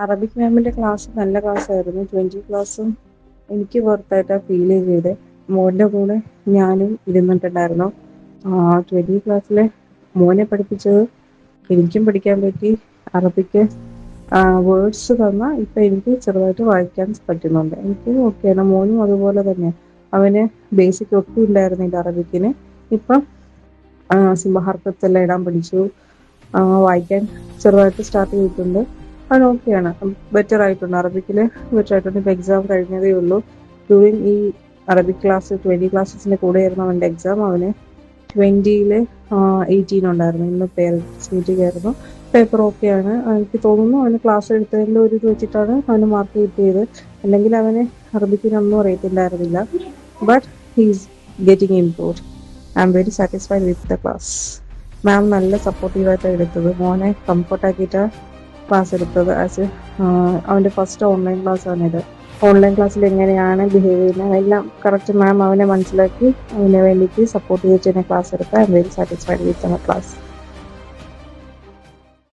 Arabic മാമിൻ്റെ class നല്ല ക്ലാസ്സായിരുന്നു. 20 ക്ലാസ്സും എനിക്ക് പുറത്തായിട്ടാണ് ഫീൽ ചെയ്തത്. മോൻ്റെ കൂടെ ഞാനും ഇരുന്നിട്ടുണ്ടായിരുന്നു. 20 ക്ലാസ്സിലെ മോനെ പഠിപ്പിച്ചത് എനിക്കും പഠിക്കാൻ പറ്റി. അറബിക്ക് വേർഡ്സ് തന്നാൽ ഇപ്പം എനിക്ക് ചെറുതായിട്ട് വായിക്കാൻ പറ്റുന്നുണ്ട്. എനിക്ക് ഓക്കെയാണ്. മോനും അതുപോലെ തന്നെ. അവന് ബേസിക് ഒട്ടും ഇല്ലായിരുന്നില്ല അറബിക്കിന്. ഇപ്പം സിംഹഹർക്കത്തെല്ലാം ഇടാൻ പഠിച്ചു. വായിക്കാൻ ചെറുതായിട്ട് സ്റ്റാർട്ട് ചെയ്തിട്ടുണ്ട്. അവൻ ഓക്കെയാണ്. ബെറ്റർ ആയിട്ടുണ്ട്. അറബിക്കിൽ ബെറ്റർ ആയിട്ടുണ്ട്. ഇപ്പോൾ എക്സാം കഴിഞ്ഞതേ ഉള്ളൂ. ഡ്യൂറിങ് ഈ അറബിക് ക്ലാസ് 20 ക്ലാസ്സസിൻ്റെ കൂടെയായിരുന്നു അവൻ്റെ എക്സാം. അവന് 20-ൽ 18 ഉണ്ടായിരുന്നു. ഇന്ന് പേരൻറ്റ്സ് മീറ്റിംഗ് ആയിരുന്നു. പേപ്പർ ഓക്കെയാണ്. എനിക്ക് തോന്നുന്നു അവന് ക്ലാസ് എടുത്തതിൻ്റെ ഒരു ഇത് വെച്ചിട്ടാണ് അവന് മാർക്ക് കിട്ടിയത്. അല്ലെങ്കിൽ അവന് അറബിക്കിനൊന്നും അറിയത്തില്ലായിരുന്നില്ല. But he's getting improved. I am very satisfied with the class. Ma'am നല്ല സപ്പോർട്ടീവായിട്ടാണ് എടുത്തത്. മോനെ കംഫർട്ടാക്കിയിട്ടാണ് ക്ലാസ് എടുത്തത്. അവൻ്റെ ഫസ്റ്റ് ഓൺലൈൻ ക്ലാസ്സാണിത്. ഓൺലൈൻ ക്ലാസ്സിൽ എങ്ങനെയാണ് ബിഹേവ് ചെയ്യുന്നത് എല്ലാം കറക്റ്റ് മാം അവനെ മനസ്സിലാക്കി അവനെ വേണ്ടിയിട്ട് സപ്പോർട്ട് ചെയ്തിട്ട് തന്നെ ക്ലാസ് എടുക്കുക. I am very satisfied with our class.